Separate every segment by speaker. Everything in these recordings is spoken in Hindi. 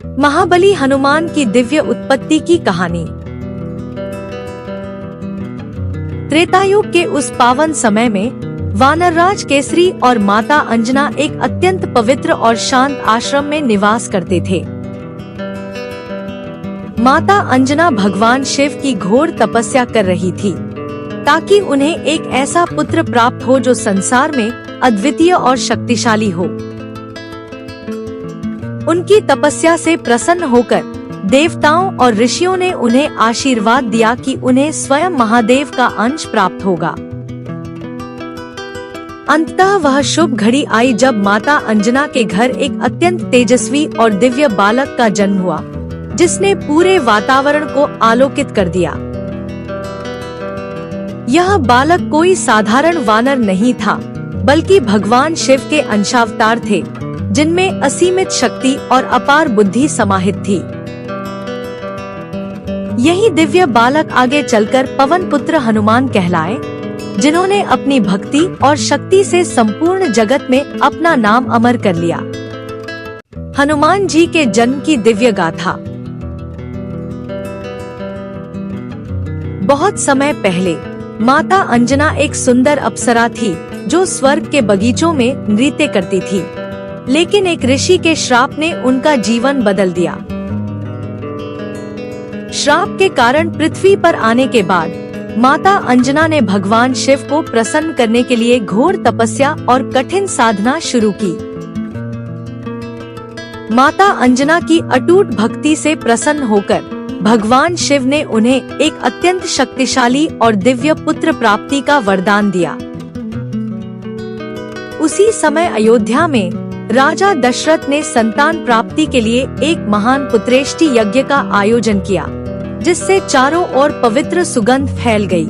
Speaker 1: महाबली हनुमान की दिव्य उत्पत्ति की कहानी। त्रेतायुग के उस पावन समय में वानरराज केसरी और माता अंजना एक अत्यंत पवित्र और शांत आश्रम में निवास करते थे। माता अंजना भगवान शिव की घोर तपस्या कर रही थी ताकि उन्हें एक ऐसा पुत्र प्राप्त हो जो संसार में अद्वितीय और शक्तिशाली हो। उनकी तपस्या से प्रसन्न होकर देवताओं और ऋषियों ने उन्हें आशीर्वाद दिया कि उन्हें स्वयं महादेव का अंश प्राप्त होगा। अंततः वह शुभ घड़ी आई जब माता अंजना के घर एक अत्यंत तेजस्वी और दिव्य बालक का जन्म हुआ, जिसने पूरे वातावरण को आलोकित कर दिया। यह बालक कोई साधारण वानर नहीं था, बल्कि भगवान शिव के अंशावतार थे, जिनमें असीमित शक्ति और अपार बुद्धि समाहित थी। यही दिव्य बालक आगे चलकर पवन पुत्र हनुमान कहलाए, जिन्होंने अपनी भक्ति और शक्ति से संपूर्ण जगत में अपना नाम अमर कर लिया। हनुमान जी के जन्म की दिव्य गाथा। बहुत समय पहले माता अंजना एक सुंदर अप्सरा थी जो स्वर्ग के बगीचों में नृत्य करती थी, लेकिन एक ऋषि के श्राप ने उनका जीवन बदल दिया। श्राप के कारण पृथ्वी पर आने के बाद माता अंजना ने भगवान शिव को प्रसन्न करने के लिए घोर तपस्या और कठिन साधना शुरू की। माता अंजना की अटूट भक्ति से प्रसन्न होकर भगवान शिव ने उन्हें एक अत्यंत शक्तिशाली और दिव्य पुत्र प्राप्ति का वरदान दिया। उसी समय अयोध्या में राजा दशरथ ने संतान प्राप्ति के लिए एक महान पुत्रेष्टि यज्ञ का आयोजन किया, जिससे चारों ओर पवित्र सुगंध फैल गई।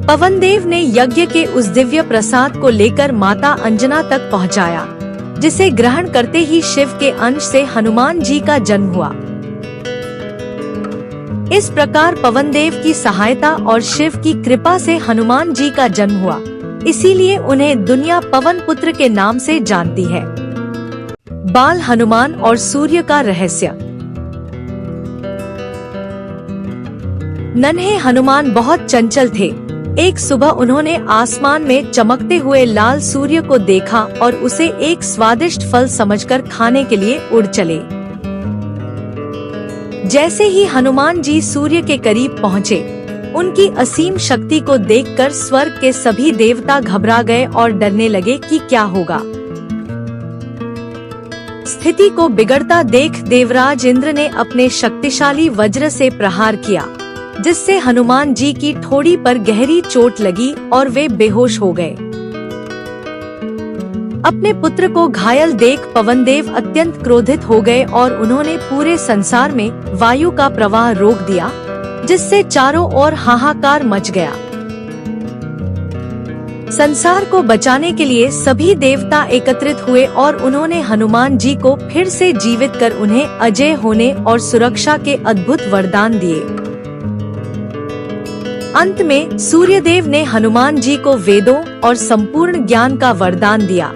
Speaker 1: पवनदेव ने यज्ञ के उस दिव्य प्रसाद को लेकर माता अंजना तक पहुंचाया, जिसे ग्रहण करते ही शिव के अंश से हनुमान जी का जन्म हुआ। इस प्रकार पवनदेव की सहायता और शिव की कृपा से हनुमान जी का जन्म हुआ, इसीलिए उन्हें दुनिया पवन पुत्र के नाम से जानती है। बाल हनुमान और सूर्य का रहस्य। नन्हे हनुमान बहुत चंचल थे। एक सुबह उन्होंने आसमान में चमकते हुए लाल सूर्य को देखा और उसे एक स्वादिष्ट फल समझकर खाने के लिए उड़ चले। जैसे ही हनुमान जी सूर्य के करीब पहुँचे, उनकी असीम शक्ति को देखकर स्वर्ग के सभी देवता घबरा गए और डरने लगे कि क्या होगा। स्थिति को बिगड़ता देख देवराज इंद्र ने अपने शक्तिशाली वज्र से प्रहार किया, जिससे हनुमान जी की ठोड़ी पर गहरी चोट लगी और वे बेहोश हो गए। अपने पुत्र को घायल देख पवनदेव अत्यंत क्रोधित हो गए और उन्होंने पूरे संसार में वायु का प्रवाह रोक दिया, जिससे चारों ओर हाहाकार मच गया। संसार को बचाने के लिए सभी देवता एकत्रित हुए और उन्होंने हनुमान जी को फिर से जीवित कर उन्हें अजय होने और सुरक्षा के अद्भुत वरदान दिए। अंत में सूर्यदेव ने हनुमान जी को वेदों और संपूर्ण ज्ञान का वरदान दिया,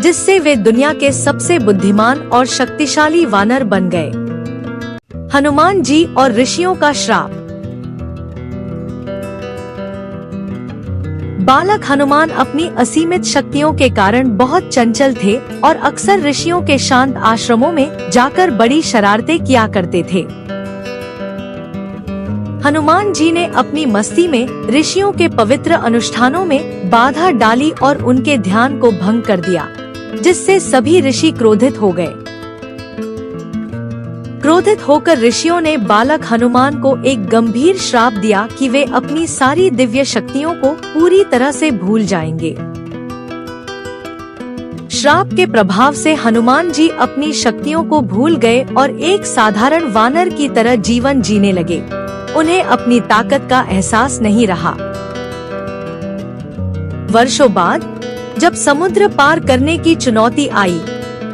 Speaker 1: जिससे वे दुनिया के सबसे बुद्धिमान और शक्तिशाली वानर बन गए। हनुमान जी और ऋषियों का श्राप। बालक हनुमान अपनी असीमित शक्तियों के कारण बहुत चंचल थे और अक्सर ऋषियों के शांत आश्रमों में जाकर बड़ी शरारतें किया करते थे। हनुमान जी ने अपनी मस्ती में ऋषियों के पवित्र अनुष्ठानों में बाधा डाली और उनके ध्यान को भंग कर दिया, जिससे सभी ऋषि क्रोधित हो गए। क्रोधित होकर ऋषियों ने बालक हनुमान को एक गंभीर श्राप दिया कि वे अपनी सारी दिव्य शक्तियों को पूरी तरह से भूल जाएंगे। श्राप के प्रभाव से हनुमान जी अपनी शक्तियों को भूल गए और एक साधारण वानर की तरह जीवन जीने लगे। उन्हें अपनी ताकत का एहसास नहीं रहा। वर्षों बाद जब समुद्र पार करने की चुनौती आई,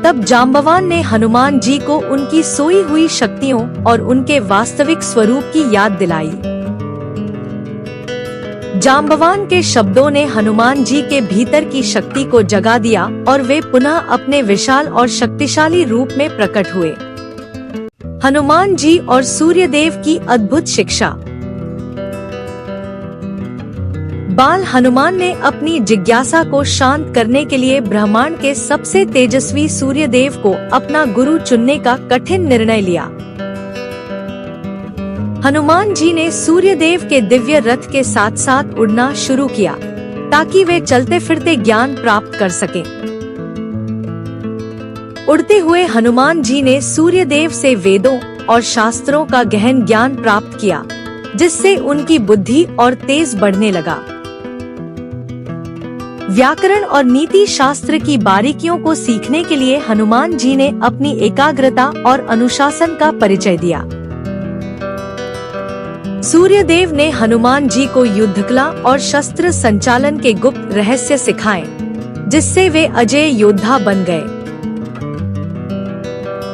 Speaker 1: तब जांबवान ने हनुमान जी को उनकी सोई हुई शक्तियों और उनके वास्तविक स्वरूप की याद दिलाई। जाम्बवान के शब्दों ने हनुमान जी के भीतर की शक्ति को जगा दिया और वे पुनः अपने विशाल और शक्तिशाली रूप में प्रकट हुए। हनुमान जी और सूर्यदेव की अद्भुत शिक्षा। बाल हनुमान ने अपनी जिज्ञासा को शांत करने के लिए ब्रह्मांड के सबसे तेजस्वी सूर्यदेव को अपना गुरु चुनने का कठिन निर्णय लिया। हनुमान जी ने सूर्यदेव के दिव्य रथ के साथ साथ उड़ना शुरू किया ताकि वे चलते फिरते ज्ञान प्राप्त कर सकें। उड़ते हुए हनुमान जी ने सूर्यदेव से वेदों और शास्त्रों का गहन ज्ञान प्राप्त किया, जिससे उनकी बुद्धि और तेज बढ़ने लगा। व्याकरण और नीति शास्त्र की बारीकियों को सीखने के लिए हनुमान जी ने अपनी एकाग्रता और अनुशासन का परिचय दिया। सूर्यदेव ने हनुमान जी को युद्धकला और शस्त्र संचालन के गुप्त रहस्य सिखाए, जिससे वे अजेय योद्धा बन गए।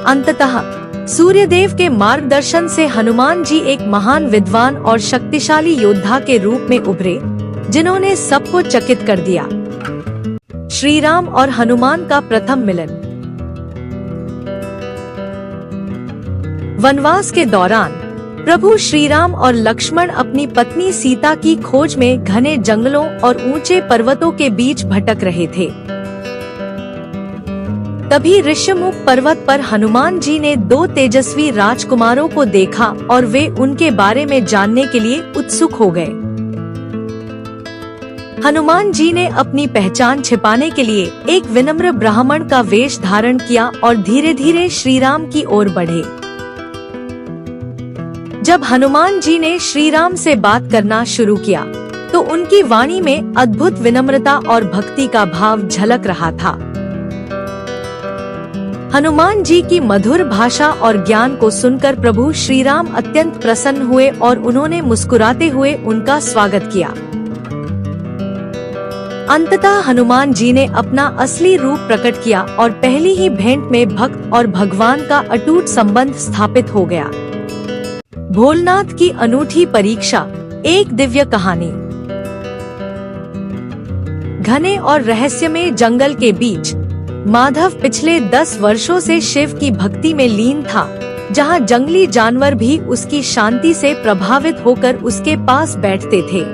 Speaker 1: अंततः सूर्यदेव के मार्गदर्शन से हनुमान जी एक महान विद्वान और शक्तिशाली योद्धा के रूप में उभरे, जिन्होंने सबको चकित कर दिया। श्री राम और हनुमान का प्रथम मिलन। वनवास के दौरान प्रभु श्री राम और लक्ष्मण अपनी पत्नी सीता की खोज में घने जंगलों और ऊंचे पर्वतों के बीच भटक रहे थे। तभी ऋष्यमुख पर्वत पर हनुमान जी ने दो तेजस्वी राजकुमारों को देखा और वे उनके बारे में जानने के लिए उत्सुक हो गए। हनुमान जी ने अपनी पहचान छिपाने के लिए एक विनम्र ब्राह्मण का वेश धारण किया और धीरे धीरे श्री राम की ओर बढ़े। जब हनुमान जी ने श्री राम से बात करना शुरू किया, तो उनकी वाणी में अद्भुत विनम्रता और भक्ति का भाव झलक रहा था। हनुमान जी की मधुर भाषा और ज्ञान को सुनकर प्रभु श्री राम अत्यंत प्रसन्न हुए और उन्होंने मुस्कुराते हुए उनका स्वागत किया। अंततः हनुमान जी ने अपना असली रूप प्रकट किया और पहली ही भेंट में भक्त और भगवान का अटूट संबंध स्थापित हो गया। भोलेनाथ की अनूठी परीक्षा। एक दिव्य कहानी। घने और रहस्यमय जंगल के बीच माधव पिछले 10 वर्षों से शिव की भक्ति में लीन था, जहां जंगली जानवर भी उसकी शांति से प्रभावित होकर उसके पास बैठते थे।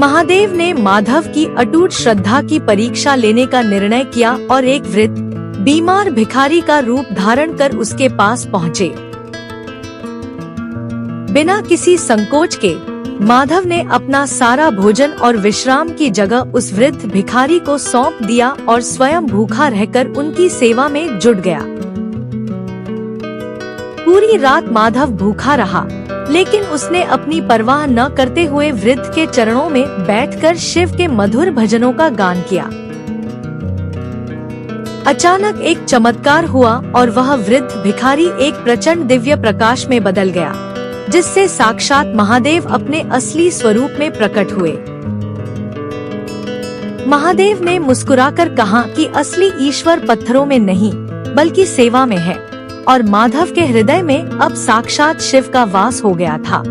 Speaker 1: महादेव ने माधव की अटूट श्रद्धा की परीक्षा लेने का निर्णय किया और एक वृद्ध बीमार भिखारी का रूप धारण कर उसके पास पहुँचे। बिना किसी संकोच के माधव ने अपना सारा भोजन और विश्राम की जगह उस वृद्ध भिखारी को सौंप दिया और स्वयं भूखा रहकर उनकी सेवा में जुट गया। पूरी रात माधव भूखा रहा, लेकिन उसने अपनी परवाह न करते हुए वृद्ध के चरणों में बैठकर शिव के मधुर भजनों का गान किया। अचानक एक चमत्कार हुआ और वह वृद्ध भिखारी एक प्रचंड दिव्य प्रकाश में बदल गया, जिससे साक्षात महादेव अपने असली स्वरूप में प्रकट हुए। महादेव ने मुस्कुराकर कहा कि असली ईश्वर पत्थरों में नहीं, बल्कि सेवा में है, और माधव के हृदय में अब साक्षात शिव का वास हो गया था।